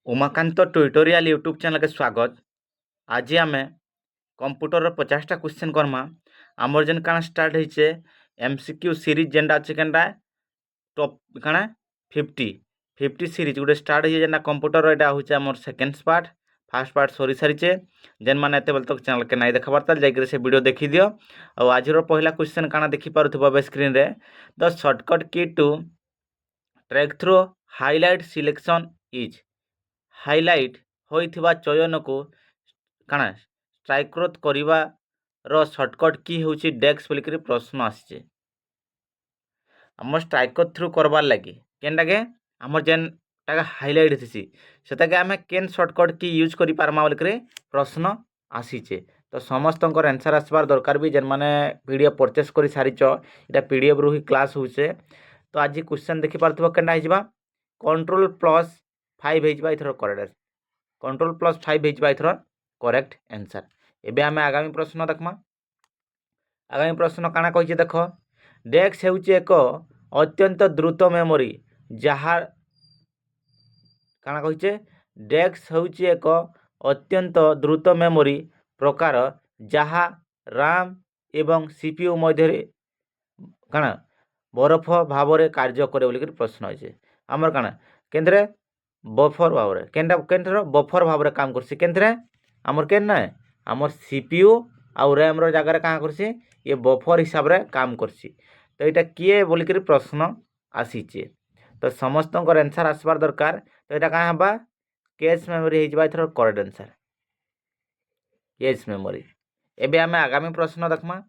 Umakant tutorial YouTube channel के स्वागत। आज आम कंप्यूटर 50टा क्वेश्चन करमा। आमर जेन काना स्टार्ट होइछे एमसीक्यू सीरीज जेनटा अच्छे केनटा टॉप काना 50 सीरीज गोटे स्टार्ट होइछे जेनटा कंप्यूटर एटा होइछे आमर सेकेंड पार्ट। फास्ट पार्ट सरी सारीचे जेन माने एते बेल तक चैनल के नाइ देखबार ताल जाइके से वीडियो देखि दियो। और आज रो पहला क्वेश्चन काना देखि पारुथबो बे स्क्रीन रे the shortcut key to track through highlight selection is. Highlight होइथिबा चयन को काना स्ट्राइक करिवार शॉर्टकट की होउछि डेक्स बोलिकरी प्रश्न आछे। आम स्ट्राइक थ्रू करबार लगी केनटाके आमर जेन टाका हाइलाइट थीसी सेटाके आमे केन शॉर्टकट की यूज करि पारमा बोलिकरी प्रश्न आसीचे। तो समस्त आंसर आसबार दरकार भी जेन माने पीडीएफ परचेस करि सारिच एटा पीडीएफ रु ही क्लास होउछे। तो आज क्वेश्चन देखि पारथबो केनटा हिजबा Ctrl+5 हेजबा इथर करेक्ट Ctrl+5 हेजबा इथर करेक्ट आंसर। एबे आमे आगामी प्रश्न देखमा। आगामी प्रश्न काना कहिছে देख डेक्स हेउछि एक अत्यंत द्रुत मेमोरी जहाँ काना कहिছে डेक्स हेउछि एक अत्यंत द्रुत मेमोरी प्रकार जहाँ राम एवं सीपीयू मध्य काना बरफ भाव में कार्य करे बोलिक प्रश्न होइछे। आमर काना केंद्रे बफर भाव में केनटा केंद्र बफर भाव में काम करसी केंद्रे आमर केन ना आमर सीपीयू आउ रैम रो जगह क्या करसी ये बफर हिसाब रे काम करसी। तो यहाँ किए बोलिक प्रश्न आसीचे। तो समस्त आंसर आसबार दरकार। तो यहाँ क्या हवा कैश मेमोरी हो either correct answer cache memory. एबे आमे आगामी प्रश्न देखमा।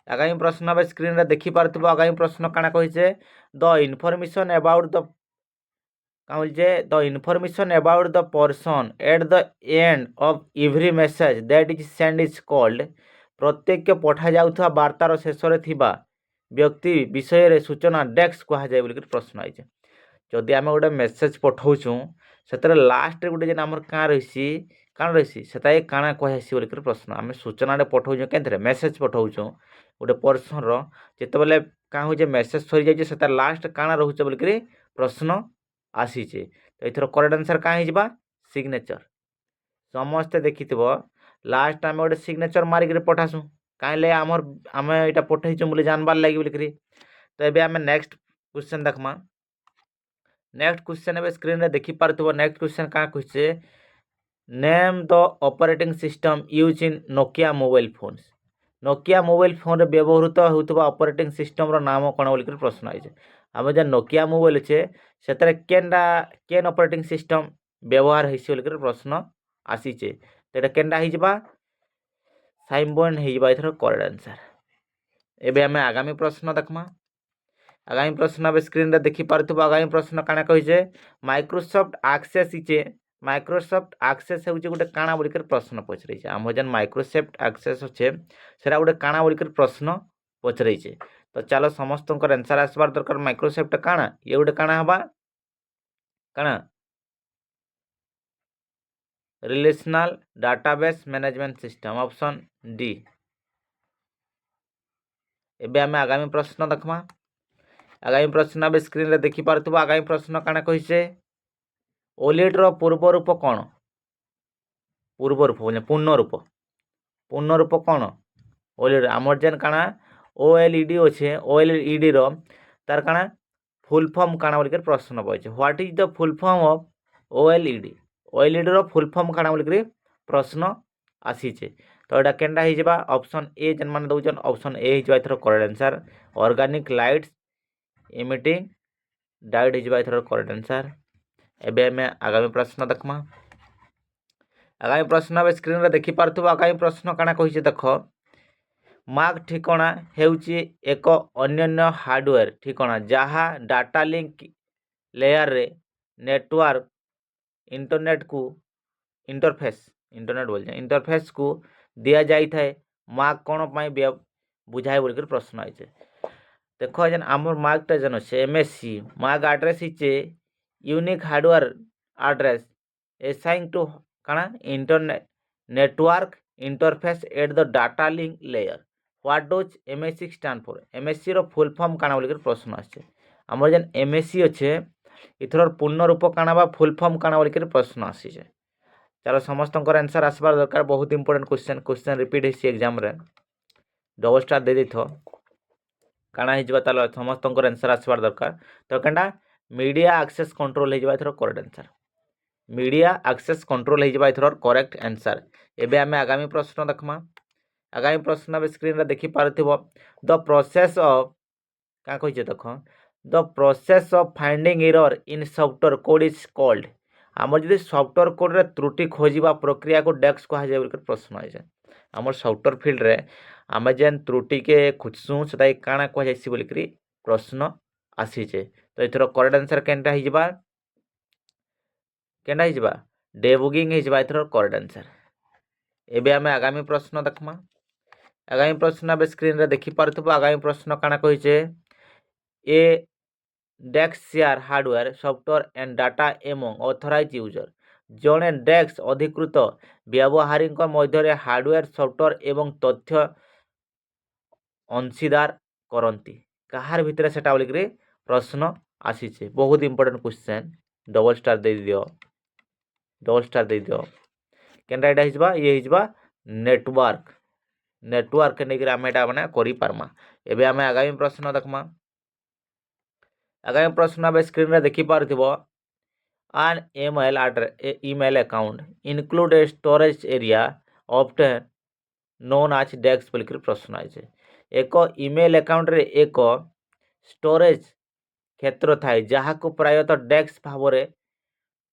आगामी प्रश्न अब स्क्रीन रे देखि पारथबो। आगामी प्रश्न काना कहिছে the information about the the information about the person at the end of every message that is send is called. प्रत्येक पठा जाउथवा वार्तार शेष रे थिबा व्यक्ति विषय रे सूचना डेक्स कहा जाय बोलिक प्रश्न आइছে। जदि आमे गोटे मेसेज पठाउछु सेतरे लास्ट रे गोटे जेन हमर का रहिसी काण रहिसी सेताए काणा कहैसी बोलिक प्रश्न। आमे सूचना रे पठाउछु केनथरे मेसेज पठाउछु गोटे पर्सन रो जेतेबेले का होजे मेसेज सरी जाइछे सेता लास्ट काणा रहुचे बोलिक प्रश्न आसीचे। तो इथर करेक्ट आंसर का हिजबा सिग्नेचर। समस्ते देखिथिबो लास्ट आमे गोटे सिग्नेचर मारिक पठासु काइले आमर आमे एटा पठैछु बोली जानबार लागि बोलिकरी। तो एबे आमे नेक्स्ट क्वेश्चन देखमा। नेक्स्ट क्वेश्चन एबे स्क्रीन रे देखि पारथबो। नेक्स्ट क्वेश्चन का कहिছে name the operating system use in Nokia mobile phones. Nokia mobile phone रे व्यवहृत होउतबा ऑपरेटिंग सिस्टम रो नाम कोन बोलिकरी प्रश्न आइছে। आमे जे नोकिया मोबाइल छे सेतरे केनडा केन ऑपरेटिंग सिस्टम व्यवहार हेसी बोलिकरी प्रश्न आसीचे। तो एटा केनडा हिजबा साइमबन हिजबा इथर करेक्ट आंसर। एबे आमे आगामी प्रश्न देखमा। आगामी प्रश्न अब स्क्रीन रे देखि पारथबो। आगामी प्रश्न काना कहिছে माइक्रोसॉफ्ट एक्सेस इचे माइक्रोसॉफ्ट एक्सेस हेउचे गोटे काना बोलिकर प्रश्न पचरैছে। आम जेन माइक्रोसॉफ्ट एक्सेस छे सेरा गोटे काना बोलिकर प्रश्न पचरैছে। तो चलो समस्त आंसर आसबार दरकार। माइक्रोसॉफ्ट काना ये गोटे काना हबा काना relational database management system option D. एबे आमे आगामी प्रश्न देखमा। आगामी प्रश्न अब स्क्रीन रे देखि पारथबो। आगामी प्रश्न काना कहिছে ओलेड रो पूर्व रूप कोन। पूर्व रूप बोले पूर्ण रूप कोन ओलेड आमर जेन काना ओएलईडी अच्छे ओएलईडी रो तार काना फुल फॉर्म काना बोलिकर प्रश्न पड़े what is the full form of OLED. OLED रो फुल फॉर्म काना बोलिकर प्रश्न आसीचे। तो एटा केनडा हिजबा ऑप्शन ए जेन माने दउचन ऑप्शन ए हिजबा इथर correct answer organic lights emitting diode हिजबा इथर करेक्ट आंसर। एबे हमें आगामी प्रश्न देखमा। आगामी प्रश्न अब स्क्रीन रे देखि पारथबो। आगामी प्रश्न काना कहिছে देख मार्क ठिकाना हेउची एक अन्य हार्डवेयर ठिकाना जहाँ डाटा लिंक लेयर रे नेटवर्क इंटरनेट को इंटरफेस को दिया जाई थाए मार्क कोन पाई बुझाए बोलिकर प्रश्न आइছে। देखो जेन आमर मार्क टा जन से एमएससी मार्क एड्रेस इचे unique hardware address assign to काना internet network interface at the data link layer. What does MSC stand for. MSC रो फुल फॉर्म काना बोलिकर प्रश्न आछे। हमर जेन एमएससी अच्छे इथर पूर्ण रूप काଣା बा फुल फॉर्म काଣା बोलिक प्रश्न आसीचे। चलो समस्त आंसर आसबार दरकार। बहुत इंपोर्टेंट क्वेश्चन रिपीट होती एग्जाम रे। डबल स्टार दे देथ काଣା हो ताल समस्त आंसर आसबार दरकार। तो केनटा मीडिया एक्सेस कंट्रोल हो either correct answer. Media access control हो इथर करेक्ट आंसर। एबे आमे आगामी प्रश्न देखमा। आगामी प्रश्न में स्क्रीन रे देखि पारथिबो द प्रोसेस ऑफ का कहिजे देख the process of finding error in software code is called. आमर जदि सॉफ्टवेयर कोड रे त्रुटि खोजिबा प्रक्रिया को डेक्स कहा जाय बोलकर प्रश्न आइजे। आमर सॉफ्टवेयर फील्ड रे आमे जेन त्रुटि के खोजसु सेटा काना कहा जायसी बोलकरी प्रश्न आसीचे। तो इथर करेक्ट आंसर केनटा हिजबा डेबगिंग हिजबा इथर करेक्ट आंसर। एबे आमे आगामी प्रश्न देखमा। आगामी प्रश्न बे स्क्रीन रे देखि पारथबो। आगामी प्रश्न काना कहिचे a desk share hardware software and data among authorise user. जड़े डेस्क अधिकृत व्यवहारी मध्य हार्डवेयर सॉफ्टवेयर एवं तथ्य अंशीदार करती कहार भितर सेटा बोलिक प्रश्न आसीचे। बहुत इंपोर्टेंट क्वेश्चन। डबल स्टार दे दियो। डबल स्टार दे दियो। केनटा एटा हिजबा ये हिजबा नेटवर्क। नेटवर्क नेकर आम एटा माने करि पारमा। एबे आमे आगामी प्रश्न देखमा। आगामी प्रश्न बे स्क्रीन रे देखि पारथिबो an email account include a storage area often known as desk बोलिक प्रश्न आइছে। एक ईमेल अकाउंट रे एक स्टोरेज क्षेत्र थाए जहाको प्रायतः डेस्क भाव में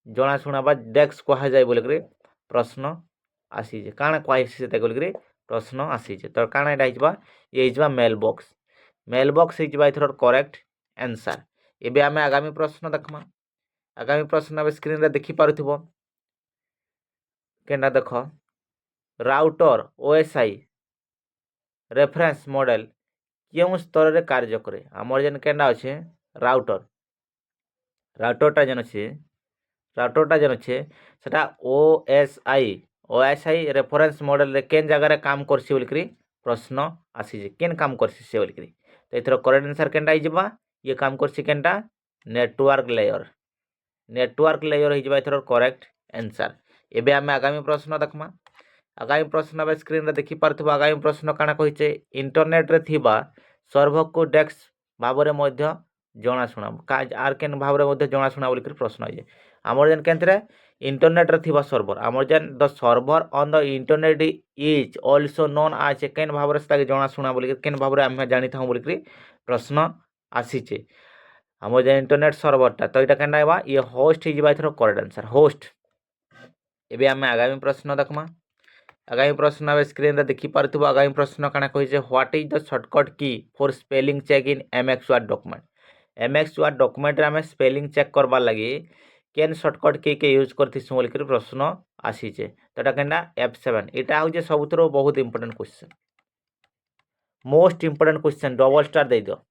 जनाशुना बा डेस्क कहा जाए बोलिक प्रश्न आसीजे। काଣା कहिसे बोलिक प्रश्न आसीजे। तो काଣା एटा हिजबा ये हिजबा मेल बॉक्स। मेल बॉक्स हिजबा इथर करेक्ट आंसर। एबे आमे आगामी प्रश्न देखमा। आगामी प्रश्न स्क्रीन रे देखि पारुथिबो केनटा देख राउटर ओएसआई रेफरेंस मॉडल क्यों स्तर रे कार्य करे। आमर जेन केनटा अच्छे राउटरटा जेन अच्छे सेटा ओएसआई रेफरेंस मॉडल रे केन जगह रे काम करसी बोलिकरी प्रश्न आसीजे। केन काम करसी से बोलिकरी। तो इथर करेक्ट आंसर केनटा हिजबा ये काम करसी केनटा नेटवर्क लेयर। नेटवर्क लेयर हिजबा इथर करेक्ट आंसर। एबे आमे आगामी प्रश्न देखमा। आगामी प्रश्न बे स्क्रीन रे देखि पारथबो। आगामी प्रश्न काना कहिचे इंटरनेट रे थिबा सर्वर को डेस्क भाव रे मध्य जनाशुना आर केन भाव रे मध्य जनाशुना बोलिक प्रश्न आइजे। आमर जेन केनथरे इंटरनेट रे थिबा सर्वर आमर जेन the server on the internet is also known as केन भाव रे ताके जनाशुना बोलिक केन भाव रे आमे जानि थाउ बोलिक प्रश्न आसीचे। आमर जे इंटरनेट सर्वरटा तो यहाँ केनटा हेबा ये होस्ट हिजबा इथर करेक्ट आंसर होस्ट। एबे आमे आगामी प्रश्न देखमा। आगामी प्रश्न बे स्क्रीन रे देखि पारथबो। आगामी प्रश्न काना कहिसे what is the shortcut key for spelling check in MS word document. MS word document रे आमे स्पेलिंग चेक करबार लागि केन शॉर्टकट की के यूज करथिसु बोलिक प्रश्न आसीचे। तो एटा केनटा F7। एटा होजे सबुतरो बहुत important question. Most important question double star दे दियो।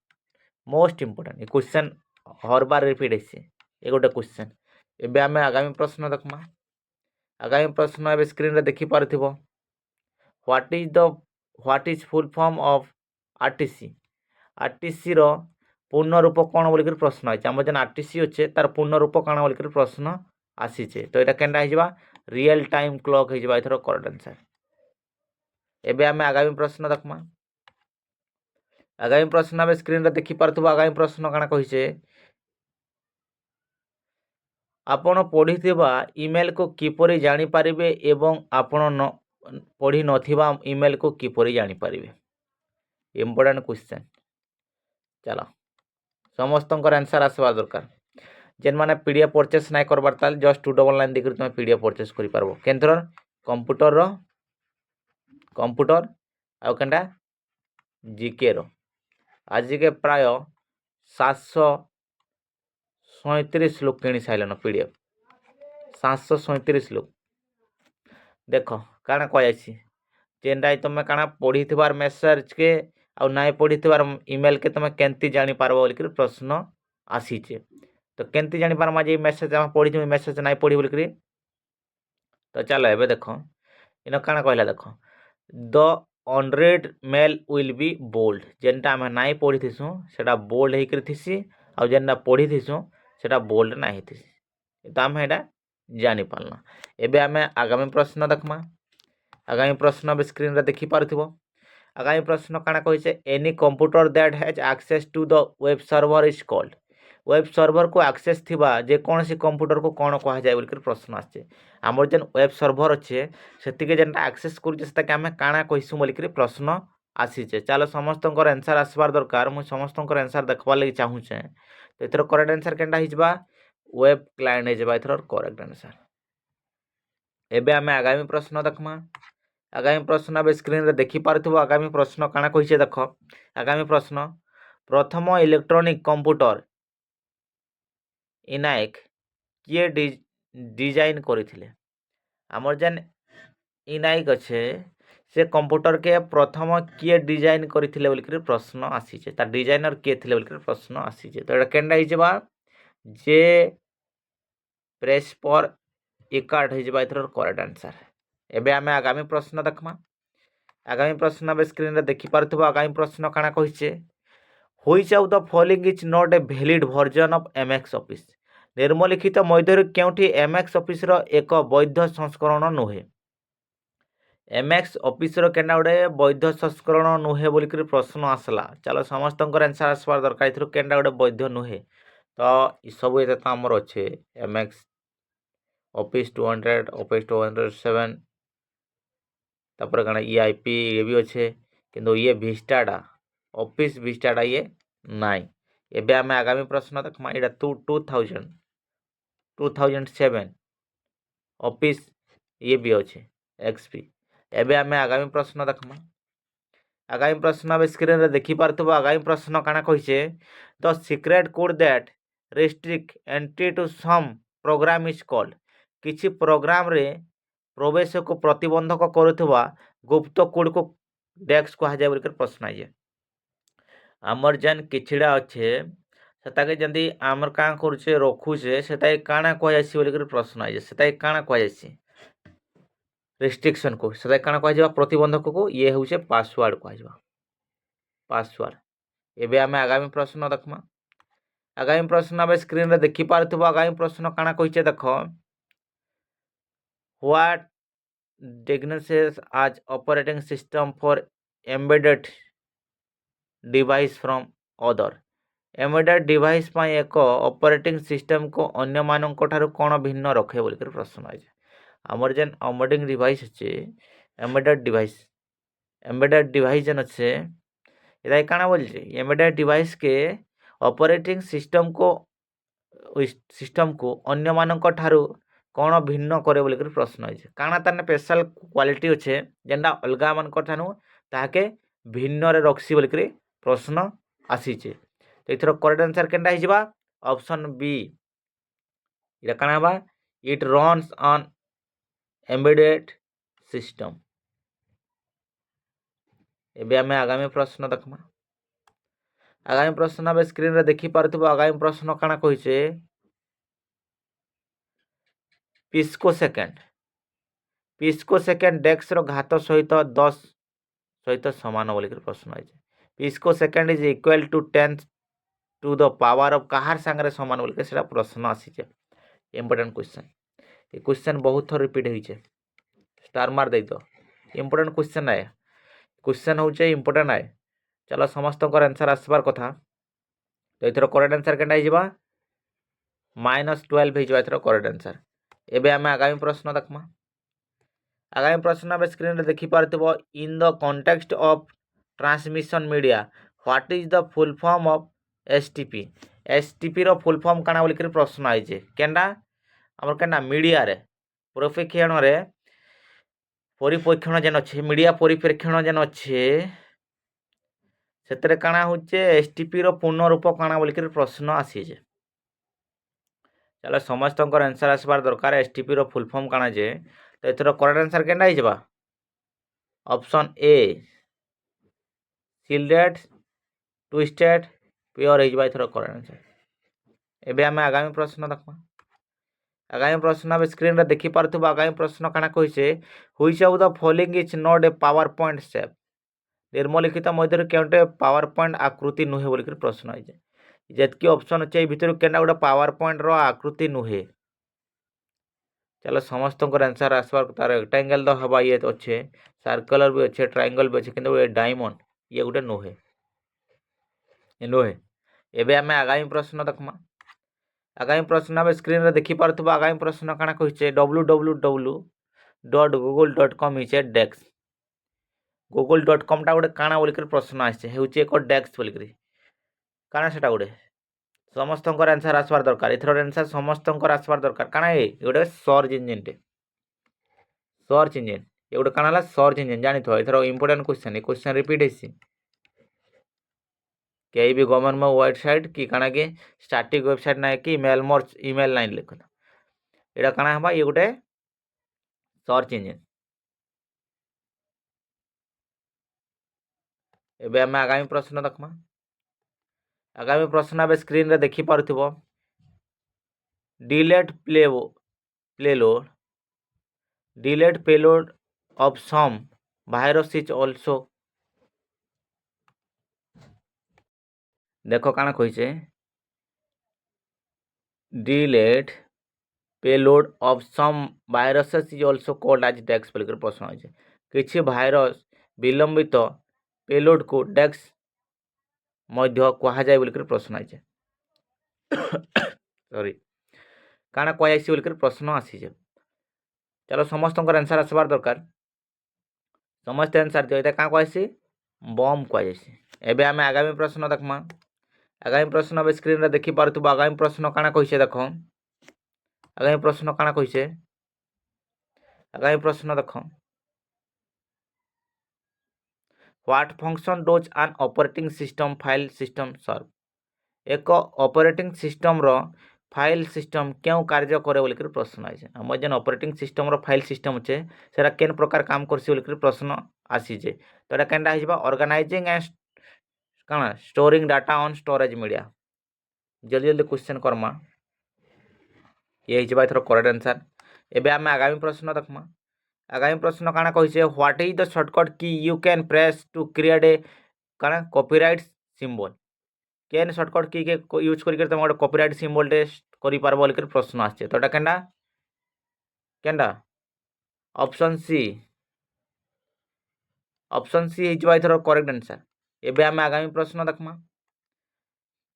मोस्ट इंपोर्टेंट क्वेश्चन हर बार रिपीट है ये गोटे क्वेश्चन। एबे आमे आगामी प्रश्न देखमा। आगामी प्रश्न एबे स्क्रीन रे देखि पारथिबो what is full form of RTC. RTC रो पूर्ण रूप कौन बोलिक प्रश्न आइছে। आम जेन आरटीसी अच्छे तार पूर्ण रूप कौन बोलिक प्रश्न आसीचे। तो यहाँ केनटा हिजबा रियल टाइम क्लॉक हिजबा इथर करेक्ट आंसर। एबे आमे आगामी प्रश्न देखमा। आगामी प्रश्न बे स्क्रीन रे देखि पारथबो। आगामी प्रश्न काना कहिसे आपण पढ़िथिबा ईमेल को किपरि जानि पारिबे एवं आपण पढ़ी नथिबा ईमेल को किपरि जानि पारिबे। Important question. चलो समस्त आंसर आसवा दरकार। जेन माने पीडीएफ परचेस नाइ करबार ताल जस्ट 299 देखि तुम पीडीएफ परचेस करि पारबो। केनथर कंप्यूटर आउ केनटा जीके रो आज के प्राय 737 लोग किणी साइलन पीडीएफ 737 लोग। देख काଣା कहि जेनटा तुम काଣା पढ़ी थिबार मेसेज के आउ नाइ पढ़ी थिबार ईमेल के तुम केंती जानि पारबो बोलिक प्रश्न आसीचे। तो केंती जानि पारमा जे मेसेज हम पढ़ी थि मेसेज नाइ पढ़ी बोलिक। तो चलो एबे देख इन काଣା कहला देख the unread mail will be bold. जेनटा हम नाइ पढ़ी थिसु सेटा बोल्ड हेकर थिसी आउ जेनटा पढ़ी थिसु सेटा बोल्ड ना हेती तो आम एटा जानी पारना। एबे आमे आगामी प्रश्न देखमा। आगामी प्रश्न भी स्क्रीन रे देखि पारथिबो। आगामी प्रश्न काना कहिसे any computer that has access to the web server is called. Web server को एक्सेस थिबा जे कौन सी कंप्यूटर को कौन कहा जाय बोलकर प्रश्न आछे। हमर जेन वेब सर्वर अच्छे सेतिके जेनटा एक्सेस करूचे सेटा के आमे काना कहिसु बोलकर प्रश्न आसीचे। चलो समस्तंकर आंसर आसबार दरकार। मु समस्तंकर आंसर देखबार लागि चाहूचे। तो एथर करेक्ट आंसर केनटा हिजबा वेब क्लाइंट हिजबा एथर करेक्ट आंसर। एबे आमे आगामी प्रश्न देखमा। आगामी प्रश्न अब स्क्रीन रे देखि पारथिबो। आगामी प्रश्न काना कहिसे देखो। आगामी प्रश्न प्रथम इलेक्ट्रॉनिक कंप्यूटर इनायक किए डिजाइन करथिले। हमर जेन इनायक अच्छे से कंप्यूटर के प्रथम किए डिजाइन करथिले बोलकर प्रश्न आसीचे। ता डिजाइनर किए थिले बोलकर प्रश्न आसीचे। तो एटा केनडा हिजबा जे प्रेस पर इकार्ड हिजबा एथर करेक्ट आंसर। एबे आमे आगामी प्रश्न देखमा। आगामी प्रश्न अब स्क्रीन रे देखि पारथिबो। आगामी प्रश्न काना कहिसे which of the following is not a valid version of MX Office. निम्नलिखित मध्यरु केउठी एमएक्स ऑफिस रो एक वैध संस्करण नुहे। एमएक्स ऑफिस रो केना गोटे वैध संस्करण नुहे बोलकर प्रश्न आसला। चलो समस्तंकर आंसर आसबार दरकार एथर केना गोटे वैध नुहे। तो ई सब एते तो हमर अच्छे एमएक्स ऑफिस 200 ऑफिस 207 तापर कण ईआईपी ये भी अच्छे किंतु ये विस्टाडा ऑफिस विस्टाडा ये नाई। एबे आमे आगामी प्रश्न देखमा। एटा 2007 ऑफिस ये भी अच्छे एक्सपी। एबे आमे आगामी प्रश्न देखमा। आगामी प्रश्न अब स्क्रीन रे देखि पारथिबो। आगामी प्रश्न काना कहिसे the secret code that restrict entry to some program is called. किछि प्रोग्राम रे प्रवेश को प्रतिबंधक करुवा गुप्त कोड को डेक्स कहा जाए बोलकर प्रश्न आइए। आमर जेन किछिड़ा अच्छे सेताके जदि आमर काँ करुचे रखुचे सेटा काଣା कह जासी बोलकर प्रश्न आइए। सेटा काଣା कह जासी रिस्ट्रिक्शन को सेटा काଣା कह जाबा प्रतिबंधक को ये होचे पासवर्ड कह जाबा पासवर्ड। एबे आमे आगामी प्रश्न देखमा। आगामी प्रश्न अब स्क्रीन रे देखि पारथिबो। आगामी प्रश्न काଣା कहिचे देखो what diagnoses as operating system for embedded device from other. Embedded device पाई एक ऑपरेटिंग सिस्टम को अन्य मानक ठारू कौन भिन्न रखे बोलकर प्रश्न आए। आमर जेन ऑपरेटिंग डिवाइस अच्छे एम्बेडेड डिवाइस जेन अच्छे ये काଣା बोलছে एम्बेडेड डिवाइस के ऑपरेटिंग सिस्टम को अन्य मानक ठारू कौन भिन्न करे बोलकर प्रश्न आए। काଣା ताने स्पेशल क्वालिटी अच्छे जेनटा अलगा मानक ठानु ताके भिन्न रे रखसी बोलकर प्रश्न आसीचे। तो इथर करेक्ट आंसर केनटा हिजबा ऑप्शन बी इटा काଣା बा it runs on embedded system. एबे आमे आगामी प्रश्न देखमा। आगामी प्रश्न अब स्क्रीन रे देखि पारथिबो। आगामी प्रश्न काଣା कहिसे पिस्को सेकेंड डेक्स रो घात सहित 10 सहित समान बोलकर प्रश्न आइছে। Pico second is equal to 10 to the power of कहार सांगरे समान बोलकर सेटा प्रश्न आसीছে। इंपोर्टेंट क्वेश्चन ये क्वेश्चन बहुत थर रिपीट होइছে। स्टार मार दे दो इंपोर्टेंट क्वेश्चन आए क्वेश्चन होचे इंपोर्टेंट आए। चलो समस्त आंसर आसबार कथा। तो इथर करेक्ट आंसर केनटा हिजबा -12 हिजबा इथर करेक्ट आंसर। एबे आमे आगामी प्रश्न देखमा। आगामी प्रश्न अब स्क्रीन रे देखि पारथिबो in the context of transmission media what is the full form of STP. STP रो फुल फॉर्म काना बोलकर प्रश्न आइছে केनडा हमर केनडा मीडिया रे परिप्रेक्षण रे परिप्रेक्षण जेन अच्छे मीडिया परिप्रेक्षण जेन अच्छे सेतरे काना होचे एसटीपी रो पूर्ण रूप काना बोलकर प्रश्न आसीছে। चलो समस्त आंसर आसबार दरकार एसटीपी रो फुल फॉर्म काना जे। तो एथर करेक्ट आंसर केनटा हिजबा option A shielded twisted pair हिजबा एथर करेक्ट आंसर। एबे आमे आगामी प्रश्न देखमा। आगामी प्रश्न अब स्क्रीन रे देखि पारथिबो। आगामी प्रश्न काना कहिसे which of the following is not a PowerPoint shape. निम्नलिखित मध्यरु केउटे पावर पॉइंट आकृति नुहे बोलकर प्रश्न आइছে। ଯେତିକି ଅପସନ୍ ଅଛି ଏଇ ଭିତରୁ କେନ୍ଟା ଗୋଟେ ପାୱାର ପଏଣ୍ଟର ଆକୃତି ନୁହେଁ। चलो समस्त आंसर आसबार तार रेक्टांगल तो हवा ये अच्छे सर्कुलर भी अच्छे ट्रायंगल भी अच्छे किंतु ये डायमंड ये गोटे नुहे नुहे। एबे आमे आगामी प्रश्न देखमा। आगामी प्रश्न आम स्क्रीन रे देखि पारथबा। आगामी प्रश्न काना कहिचे www.google.com is a desk. google.com टा गोटे काना बोलिकर प्रश्न आछे हेउचे एक डेस्क बोलिकर काना सेटा गोटे समस्त आंसर आसबार दरकार। एथर आंसर समस्त आसबार दरकार काना ये गोटे सर्च इंजिन टे सर्च इंजिन ये गोटे काना ला सर्च इंजिन जानि थो। एथर इंपोर्टेंट क्वेश्चन ए क्वेश्चन रिपीट हेसी कई भी गवर्नमेंट में वेबसाइट कि काना के स्टैटिक वेबसाइट ना कि ईमेल मोर ईमेल लाइन लिख एटा काना हबा ये गोटे सर्च इंजिन। एबे हम आगामी प्रश्न देखमा। आगामी प्रश्न अब स्क्रीन रे देखि पारुथिबो delete payload of some virus is also देखो काना कहिचे delete payload of some viruses is also called as decks बोलकर प्रश्न है किछि वायरस विलंबित पेलोड को डेक्स मध्य कहा जाए बोलकर प्रश्न है सॉरी काना कह जाइसी बोलकर प्रश्न आसी चलो समस्त आंसर आसबार दरकार समस्त आंसर दियो एटा का कहसी बम कह जाइसी। एबे आमे आगामी प्रश्न देखमा। आगामी प्रश्न अब स्क्रीन रे देखि पारथबो। आगामी प्रश्न काना कहिसे देखो। आगामी प्रश्न काना कहिसे आगामी प्रश्न देखो what function does an operating system file system serve. एक ऑपरेटिंग सिस्टम रो फाइल सिस्टम क्यों कार्य करे बोलकर प्रश्न आइছে। हम जेन ऑपरेटिंग सिस्टम रो फाइल सिस्टम छे सेरा केन प्रकार काम करसी बोलकर प्रश्न आसी जे तो एटा केनडा हिबा ऑर्गेनाइजिंग एंड काना storing data on storage media. जल्दी जल्दी क्वेश्चन करमा ये हिबा इथर करेक्ट आंसर। एबे हम आगामी प्रश्न देखमा। आगामी प्रश्न काना कहिसे what is the shortcut key you can press to create a काना कॉपीराइट सिंबल। केन शॉर्टकट की के यूज करके तुम गोटे कॉपीराइट सिंबल टे करि पारबो बोलकर प्रश्न आछे तो एटा केनडा केनडा ऑप्शन सी हिजबा इथर करेक्ट आंसर। एबे हम आगामी प्रश्न देखमा।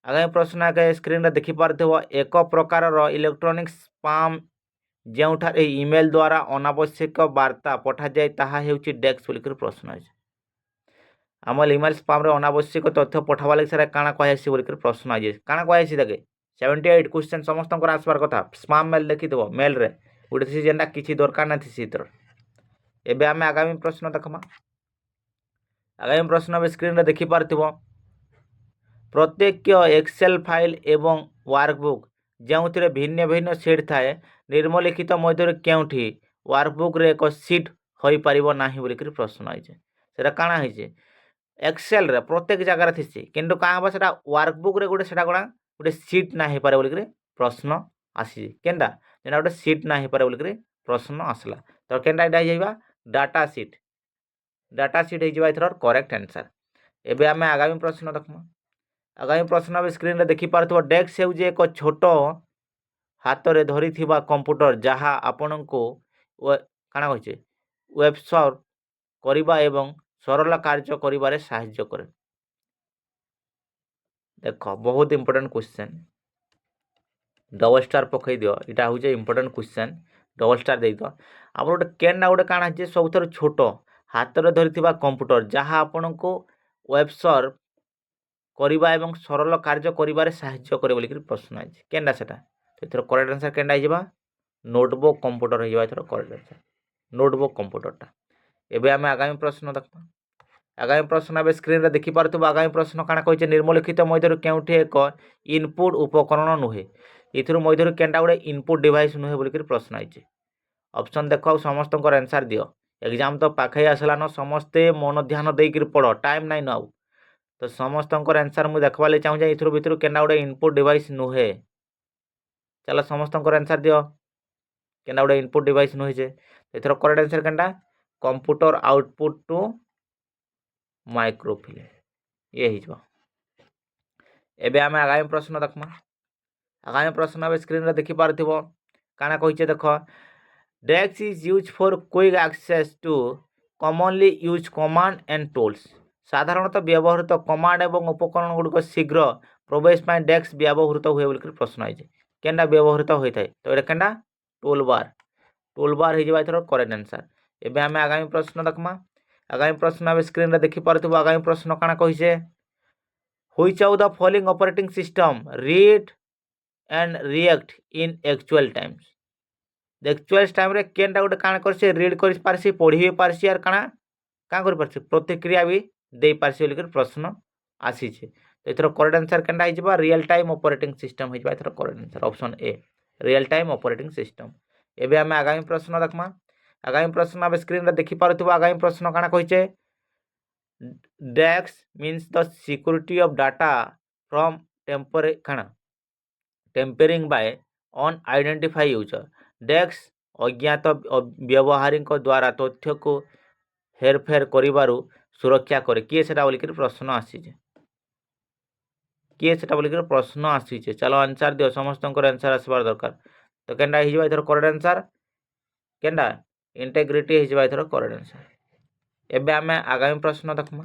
आगामी प्रश्न आगे स्क्रीन रे देखि पारथबो एक प्रकार रो इलेक्ट्रॉनिक स्पैम जेउठारे ईमेल द्वारा अनावश्यक वार्ता पठा जाए ताहा हेउची डेस्क बोलकर प्रश्न है। आमल ईमेल स्पैम रे अनावश्यक तथ्य पठावा लागि सारा काना कहैसी बोलकर प्रश्न है काना कहैसी देखे 78 क्वेश्चन समस्त आसबार कथा स्पैम मेल देखि देबो मेल रे उडे थी जेंडा किछि दरकार ना थी इतर। एबे आमे आगामी प्रश्न देखमा। आगामी प्रश्न अब स्क्रीन रे देखि पारथिबो प्रत्येक एक्सेल फाइल एवं वर्कबुक जो भिन्न भिन्न सीट थाए निम्नलिखित मध्य क्योंठी वर्कबुक रे एक सीट हो पारिबो नाही बोलिकर प्रश्न आइছে सेटा काना होइছে एक्सेल रे प्रत्येक जगह थी किंतु का हबा सेटा वर्कबुक रे गोटे सेटा गोटे सीट ना हो पारे बोलिकर प्रश्न आसी केनटा जेना गोटे सीट ना हो पारे बोलिकर प्रश्न आसला तो केनटा एटा जाइबा डाटा सीट हो जाइबा इथर करेक्ट आंसर। एबे आमे आगामी प्रश्न देखमा। आगामी प्रश्न अब स्क्रीन रे देखि पारथबो डेस्क हेउ जे एक छोटो हाथ रे धरी थिबा कंप्यूटर जहाँ आपण को काना कहिছে वेब सर्च करिबा एवं सरल कार्य करिबारे सहाय्य करे। देखो बहुत इंपोर्टेंट क्वेश्चन डबल स्टार पकई दियो इटा हो जे इंपोर्टेंट क्वेश्चन डबल स्टार दे दियो। आप गोटे केन ना गोटे काना जे सबथर छोट हाथ रे धरी थिबा कंप्यूटर जहाँ आपण को वेब सर्च करिबा एवं सरल कार्य करिबारे सहाय्य करे बोलिकर प्रश्न आइছে केनडा सेटा तो इथर करेक्ट आंसर केनडा हिबा नोटबुक कंप्यूटर हिबा इथर करेक्ट आंसर नोटबुक कंप्यूटरटा। एबे आमे आगामी प्रश्न देखमा। आगामी प्रश्न अब स्क्रीन रे देखि पारथबो आगामी प्रश्न काना कहिছে निम्नलिखित मध्य केउठी एक इनपुट उपकरण नुहे इथर मध्य केनडा गोटे इनपुट डिवाइस नुहे बोलिकर प्रश्न आइছে ऑप्शन देखो समस्त आंसर दियो एग्जाम तो पाखे आसलान समस्ते मन ध्यान देकर पढ़ टाइम नाइन आउ तो समस्त आंसर मुझे देखवा ले चाहूँ इथर भितर केना गोटे इनपुट डिवाइस नुहे चलो समस्त आंसर दियो केना गोटे इनपुट डिवाइस नुहे जे इथर करेक्ट आंसर केनडा कंप्यूटर आउटपुट टू माइक्रोफिले ये हिजबा। एबे आम आगामी प्रश्न देखमा। आगामी प्रश्न अब स्क्रीन रे देखि पारथिबो काना कहिचे देख। Desk is use for quick access to commonly use command and tools. साधारणतः व्यवहृत कमांड एवं उपकरण गुड़िक शीघ्र प्रवेश पाई डेस्क व्यवहृत हुए बोल प्रश्न आई। केनटा व्यवहृत होता है तो ये केनटा टूल बार। टूल बार हो एथर करेक्ट आंसर। एबे आम आगामी प्रश्न देखमा। आगामी प्रश्न अब स्क्रीन रे देखि पारथिबो आगामी प्रश्न काना कहिसे। Which of the following operating system read and react in actual times. Actual time रे केनटा गोटे काना करसे रीड कर पारसी पढ़ी भी पारसी आर काना का कर पारसी प्रतिक्रिया भी दे पारसी बोल प्रश्न आसी छे। तो एथर करेक्ट आंसर केनटा हो जिबा रियल टाइम ऑपरेटिंग सिस्टम हो जिबा एथर correct answer option A real time operating system. एबे हम आगामी प्रश्न देखमा। आगामी प्रश्न अब स्क्रीन रे देखि पारुथबो आगामी प्रश्न काना कहिचे। Desk means the security of data from tampering by unidentify user. Desk अज्ञात व्यवहारी द्वारा तथ्य को हेरफेर करिबारु सुरक्षा करे किए सेटा बोलिक प्रश्न आसी किए सेटा बोलिक प्रश्न आसी। चलो आंसर दियो समस्त आंसर आसबार दरकार। तो केनटा हो एथर करेक्ट आंसर केनटा इंटेग्रिटी हो एथर करेक्ट आंसर। एबे आमे आगामी प्रश्न देखमा।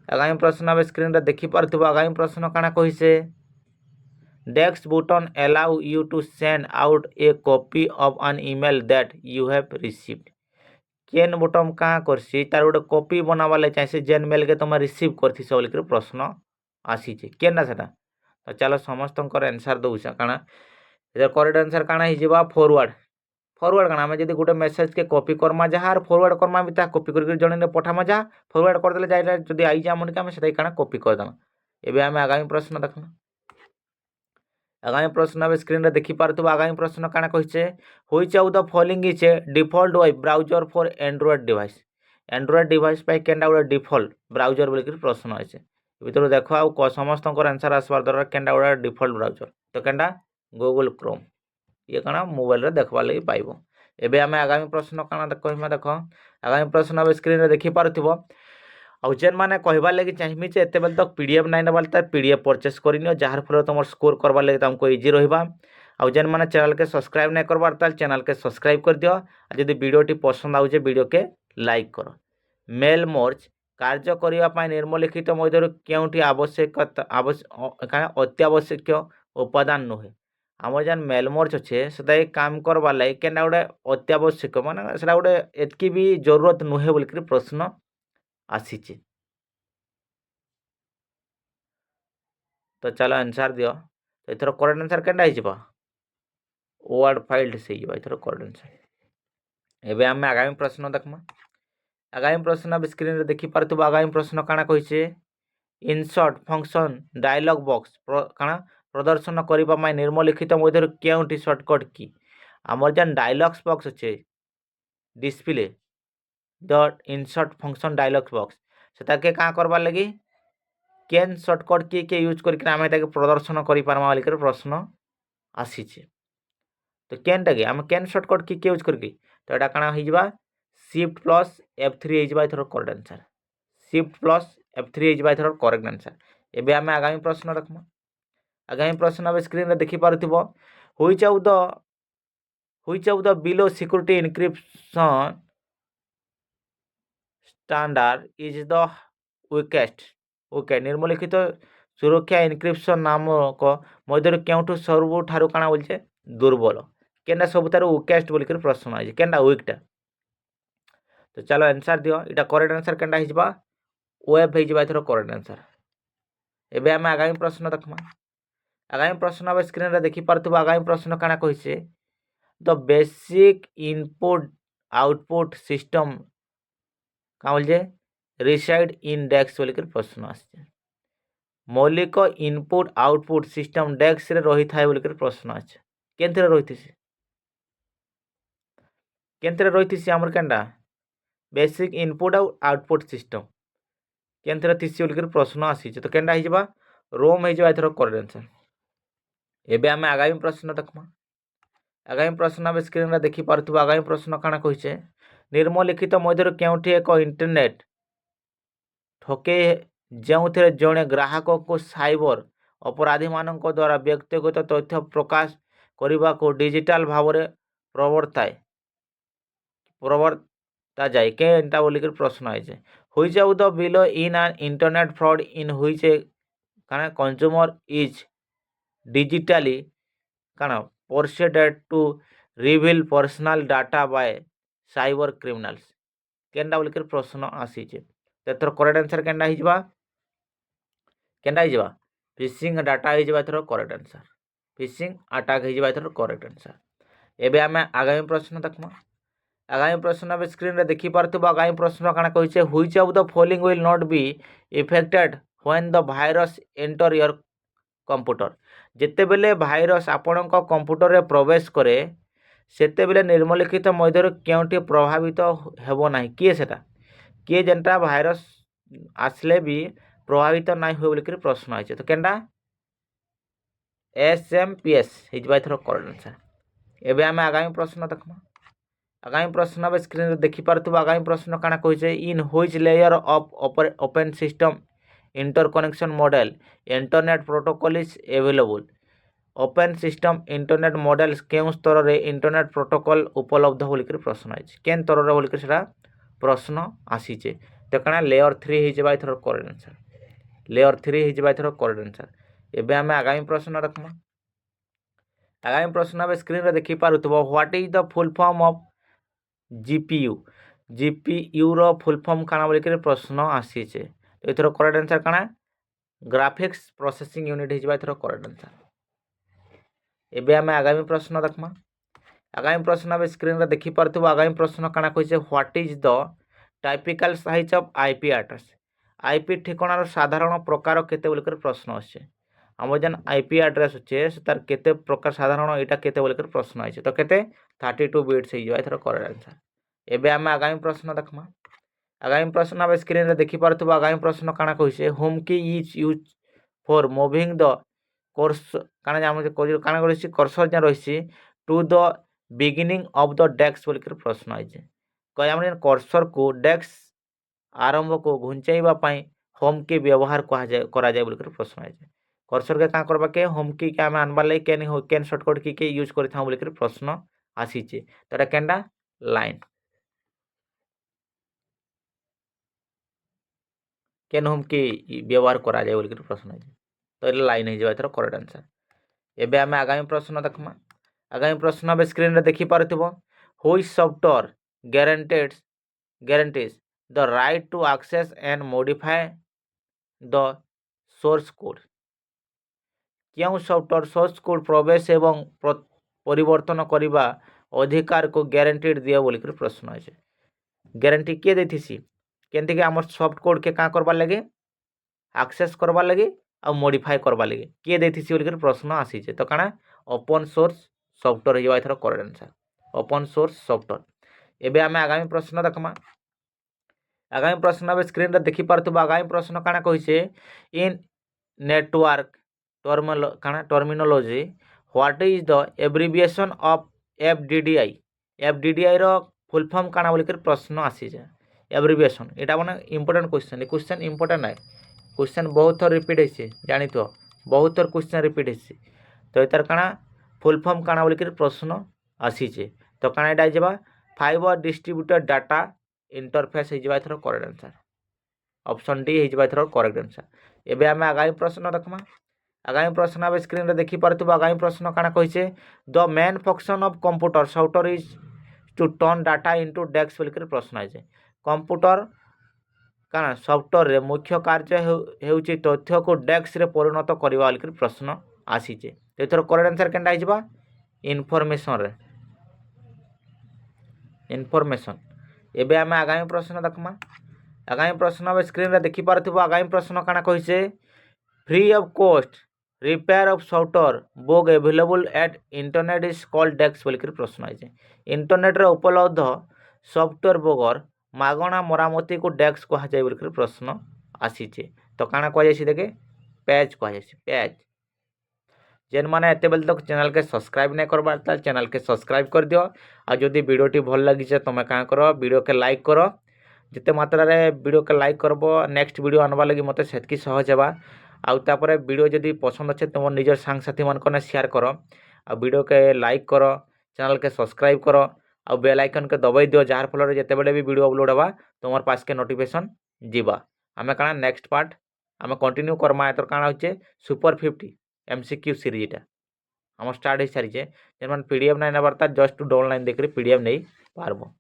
आगामी प्रश्न अब स्क्रीन रे देखि पारथिबो आगामी प्रश्न काना कहिसे। Desk button allow you to send out a copy of an email that you have received। केन बटन का करसी तार गोटे कॉपी बनावा ले चाहे जेन मेल के तुम रिसीव करथि बोल के प्रश्न आसी छे केनटा सेटा। तो चलो समस्त आंसर दउसा काना एकर करेक्ट आंसर काना हि जिबा फॉरवर्ड। फॉरवर्ड काना हमें जदी गोटे मेसेज के कॉपी करमा जहार फॉरवर्ड करमा भी ता कॉपी करके जणे ने पठामा जा फॉरवर्ड कर देले जाइले जदी आई जा मन के हम सेटा काना कॉपी कर देना। एबे हम आगामी प्रश्न देखना। आगामी प्रश्न अब स्क्रीन रे देखि पारथबो आगामी प्रश्न काना कहिचे। Which of the following is a default web browser for Android device. Android device पे केनटा गोटे डिफॉल्ट ब्राउजर बोल के प्रश्न आइছে ভিতরে দেখো आउ समस्त आंसर आसबार दरकार केनटा गोटे डिफॉल्ट ब्राउजर तो केनटा गूगल क्रोम ये काना मोबाइल रे देखबा लागि पाइबो। एबे हमें आगामी प्रश्न काना कहमा देखो। आगामी प्रश्न अब स्क्रीन रे देखि पारथिबो आउ जेन माने कहबार लगे चाहिए जे एते बेल तक पीडीएफ नाइन नबाल तार पीडीएफ परचेस करिनियो जहार फल तुम स्कोर करबार लगे तुमको इजी रहिबा। आउ जेन माने चैनल के सब्सक्राइब नहीं करबार ताल चैनल के सब्सक्राइब कर दियो। जदि वीडियोटी पसंद आउचे वीडियो के लाइक करो। मेल मर्ज कार्य करबा पई निम्नलिखित मध्यरु केउठी अत्यावश्यक उपादान नुहे। आम जेन मेल मर्ज अच्छे से काम करबार लगे केना गोटे अत्यावश्यक माने सेटा गोटे एतकी भी जरूरत नुहे बोल प्रश्न आसी। तो चलो आंसर दियो। तो इथर करेक्ट आंसर केनटा हिजबा वर्ड फाइल से हिजबा इथर करेक्ट आंसर। एबे हम आगामी प्रश्न देखमा। आगामी प्रश्न अब स्क्रीन रे देखि पारथबो आगामी प्रश्न काना कहिसे। इंसर्ट फंक्शन डायलॉग बॉक्स काना प्रदर्शन करिबा माय निम्नलिखित मध्यरु केउठी शॉर्टकट की। हमर जन डायलॉग्स बॉक्स अच्छे display the insert function dialog box सेटा के का करबा लगी केन शॉर्टकट की के यूज करके आम ताके प्रदर्शन करि पारमा बोल के प्रश्न आसी। तो केनटा के आम केन शॉर्टकट की के यूज करके तो एटा काना हिजबा शिफ्ट प्लस F3 हिजबा इथर correct answer. Shift plus F3 हिजबा इथर करेक्ट आंसर। एबे आम आगामी प्रश्न रखमा। आगामी प्रश्न अब स्क्रीन रे देखि पारथिबो which of the below security encryption standard is the weakest. Okay निम्नलिखित सुरक्षा एनक्रिप्शन नामक मध्यरु केउठु सबुठारु काना बोलछे दुर्बल केनटा सबुठारु वीकेस्ट बोल के प्रश्न आइছে केनटा वीकटा। तो चलो आंसर दियो इटा करेक्ट आंसर केनटा हिजबा वेब हिजबा इथर करेक्ट आंसर। एबे हम आगामी प्रश्न देखमा। आगामी प्रश्न अब स्क्रीन रे देखि पारथबो आगामी प्रश्न काना कहिसे। The basic input output system का बोलछे रिसाइड इन डेस्क बोल के प्रश्न आछे। मौलिक इनपुट आउटपुट सिस्टम डेस्क रे रही थाए बोल के प्रश्न आछे केनथरे रहिथिसे हमर केनटा बेसिक इनपुट आउटपुट सिस्टम केनथरे थिसी बोल के प्रश्न आसी। तो केनटा हिजबा रोम हिजबा इथर करेक्ट आंसर। एबे हम आगामी प्रश्न देखमा। आगामी प्रश्न अब स्क्रीन रे देखि पारथबो आगामी प्रश्न काना कहिसे। निम्नलिखित मध्यरु केउठी एक इंटरनेट ठके ଯେଉଁଥିରେ ଜଣେ ଗ୍ରାହକକୁ ସାଇବର ଅପରାଧୀମାନଙ୍କ ଦ୍ୱାରା ବ୍ୟକ୍ତିଗତ ତଥ୍ୟ ପ୍ରକାଶ କରିବାକୁ ଡିଜିଟାଲ ଭାବରେ ପ୍ରବର୍ତ୍ତାଯାଏ କେନ୍ଟା ବୋଲିକରି ପ୍ରଶ୍ନ ହେଇଛେ। Which of the below in ଆନ୍ ଇଣ୍ଟରନେଟ୍ ଫ୍ରଡ୍ ଇନ୍ ହୁଇଚ୍ କାଣା କନଜ୍ୟୁମର ଇଜ୍ digitally କାଣା pursued to reveal personal data by cyber criminals କେନ୍ଟା ବୋଲିକରି ପ୍ରଶ୍ନ ଆସିଛେ। ଏଥର କରେକ୍ଟ ଆନ୍ସର କେନ୍ଟା ହେଇଯିବା ଫିସିଂ डाटा ହେଇଯିବା ଏଥର କରେକ୍ଟ ଆନ୍ସର। ଫିସିଂ ଆଟାକ୍ ହେଇଯିବା ଏଥର କରେକ୍ଟ ଆନ୍ସର। ଏବେ ଆମେ ଆଗାମୀ ପ୍ରଶ୍ନ ଦେଖମା। ଆଗାମୀ ପ୍ରଶ୍ନ ଏବେ ସ୍କ୍ରିନ୍ରେ ଦେଖିପାରୁଥିବା ଆଗାମୀ ପ୍ରଶ୍ନ କାଣା କହିଛେ which of the following will not be affected when the virus enter your computer. ଯେତେବେଳେ ଭାଇରସ୍ ଆପଣଙ୍କ କମ୍ପ୍ୟୁଟରରେ ପ୍ରବେଶ କରେ ସେତେବେଳେ ନିମ୍ନଲିଖିତ ମଧ୍ୟରୁ କେଉଁଟି ପ୍ରଭାବିତ ହେବ ନାହିଁ। କିଏ ସେଟା କିଏ ଯେନ୍ଟା ଭାଇରସ୍ ଆସିଲେ ବି ପ୍ରଭାବିତ ନାଇଁ ହୁଏ ବୋଲିକରି ପ୍ରଶ୍ନ ହେଇଛେ। ତ କେନ୍ଟା SMPS ହେଇଯିବା ଏଥର କରେକ୍ଟ ଆନ୍ସର। ଏବେ ଆମେ ଆଗାମୀ ପ୍ରଶ୍ନ ଦେଖମା। ଆଗାମୀ ପ୍ରଶ୍ନ ଏବେ ସ୍କ୍ରିନ୍ରେ ଦେଖିପାରୁଥିବା ଆଗାମୀ ପ୍ରଶ୍ନ କାଣା କହିଛେ in which layer of open system interconnection model internet protocol is available. Open system internet models କେଉଁ ସ୍ତରରେ ଇଣ୍ଟରନେଟ୍ ପ୍ରୋଟୋକଲ୍ ଉପଲବ୍ଧ ବୋଲିକରି ପ୍ରଶ୍ନ ହେଇଛି। କେନ୍ ସ୍ତରରେ ବୋଲିକରି ସେଟା ପ୍ରଶ୍ନ ଆସିଛେ। ତ କାଣା ଲେୟର 3 ହେଇଯିବା ଏଥର କରେକ୍ଟ ଆନ୍ସର। ଲେୟର 3 ହେଇଯିବା ଏଥର କରେକ୍ଟ ଆନ୍ସର। ଏବେ ଆମେ ଆଗାମୀ ପ୍ରଶ୍ନ ଦେଖମା। ଆଗାମୀ ପ୍ରଶ୍ନ ଏବେ ସ୍କ୍ରିନ୍ରେ ଦେଖିପାରୁଥିବ what is the full form of GPU। GPUର ଫୁଲ୍ ଫର୍ମ କାଣା ବୋଲିକରି ପ୍ରଶ୍ନ ଆସିଛେ। ଏଥର କରେକ୍ଟ ଆନ୍ସର କାଣା ଗ୍ରାଫିକ୍ସ ପ୍ରୋସେସିଂ ୟୁନିଟ୍ ହେଇଯିବା ଏଥର କରେକ୍ଟ ଆନ୍ସର। ଏବେ ଆମେ ଆଗାମୀ ପ୍ରଶ୍ନ ଦେଖମା। ଆଗାମୀ ପ୍ରଶ୍ନ ଏବେ ସ୍କ୍ରିନ୍ରେ ଦେଖିପାରୁଥିବ ଆଗାମୀ ପ୍ରଶ୍ନ କାଣା କହିଛେ what is the typical size of IP address. IP ঠিকଣାর সাধারণ প্রকার কেতে বলিকরি প্রশ্ন আসছে। আমার যেন আইপি আড্রেস হচ্ছে তার কেতে প্রকার সাধারণ এটা কেতে বলিকরি প্রশ্ন আছে। তো কেতে 32 বিটস হয়ে যাবে এথর করেক্ট আনসার। এবে আমি আগামী প্রশ্ন দেখমা। আগামী প্রশ্ন আমি স্ক্রিনে দেখিপারুথিব আগামী প্রশ্ন কাଣା কইছে home key is use for moving the cursor কাଣା যে আমি কাଣା করেছি কর্সর যে রয়েছে to the beginning of the desk বলিকরি প্রশ্ন আছে। কয় আমরা কর্সর কু ডেস্ক आरंभ को घुंचाइबा पाई होम की व्यवहार करा जाए बोलकर प्रश्न है। कर्सर के क्या करबा के होम की के आम आनबार लगे केन शॉर्टकट की के यूज कर बोलकर प्रश्न आसीचे। तो एटा केनडा लाइन केन होम की व्यवहार करा जाए बोलकर प्रश्न है। तो ये लाइन हो जाए करेक्ट आंसर। एबे आम आगामी प्रश्न देखमा। आगामी प्रश्न अब स्क्रीन रे देखि पारुथिबो which software guarantees the right to access and modify the source code। क्यों सॉफ्टवेयर सोर्स कोड प्रवेश एवं परिवर्तन करने अधिकार को ग्यारंटी दिया बोलिक प्रश्न है। ग्यारंटी किए देसी केमती आम सॉफ्ट कोड के क्या करबार लगे आक्सेस करबार लगे आ मॉडिफाई करबार लगे किए देसी बोलिक प्रश्न आसीचे। तो काना ओपन सोर्स सॉफ्टवेयर हो एथर correct answer open source software. एबे आमे आगामी प्रश्न देखमा। आगामी प्रश्न अब स्क्रीन रे देखि पारथुबा आगामी प्रश्न काना कहिसे in network terminology what is the abbreviation of FDDI। FDDI रो फुल फॉर्म काना बोलिकर प्रश्न आसी जाए। एब्रिविएशन एटा माने इंपोर्टेंट क्वेश्चन क्वेश्चन इंपोर्टेंट है क्वेश्चन बहुत थर रिपीट होइसे जानि तो बहुत थर क्वेश्चन रिपीट होइसे। तो एतार काना फुल फॉर्म काना बोलिकर प्रश्न आसी जे। तो काना एटा जेबा फाइबर डिस्ट्रीब्यूटेड डाटा इंटरफेस हो जाए एथर करेक्ट आंसर ऑप्शन डी हो जाए एथर करेक्ट आंसर। एबे आमे आगामी प्रश्न देखमा। आगामी प्रश्न अब स्क्रीन रे देखि पारथुबा आगामी प्रश्न काना कहिसे the main function of computer software is to turn data into desk बोलिकर प्रश्न है। कंप्यूटर काना सॉफ्टवेयर रे मुख्य कार्य हेउची तथ्य को डेस्क रे परिणत करबा बोलिकर प्रश्न आसीचे। एथर करेक्ट आंसर केनटा हिजबा इनफॉरमेशन रे इनफॉरमेशन। एबे आमे आगामी प्रश्न देखमा। आगामी प्रश्न अब स्क्रीन रे देखि पारथुबा आगामी प्रश्न काना कहिसे free of cost repair of software book available at internet is called desk बोलिकर प्रश्न है। इंटरनेट रे उपलब्ध सॉफ्टवेयर बुगर मागणा मरामती को डेस्क कहा जाए बोलिकर प्रश्न आसीचे। तो काना कह जाय देखे पेज कह जाय पेज। जेन माने एते बेल तक चैनल के सब्सक्राइब नहीं करबार ताल चैनल के सब्सक्राइब कर दियो। आ जदि वीडियो टी भल लगी तुम क्या कर वीडियो के लाइक करो जिते मात्रा वीडियो के लाइक करब नेक्स्ट वीडियो आनवा लगी मत सेटकी सहज हेबा आउ तापर वीडियो जदि पसंद अच्छे तुम निजर सांग साथी मन शेयर कर आ वीडियो के लाइक कर चैनल के सब्सक्राइब कर आ बेल आइकन के दबाई दियो जार फल जिते बड़े भी वीडियो अपलोड होगा तुम पास के नोटिफिकेशन जीवा आम काଣା नेक्स्ट पार्ट आम कंटिन्यू करमा एतर काଣା होचे सुपर 50 MCQ सीरीज आम स्टार्ट हो सारी जेन पीडीएफ नहीं नबार जस्ट डाउनलाइन देखिए पीडीएफ नहीं पारबो।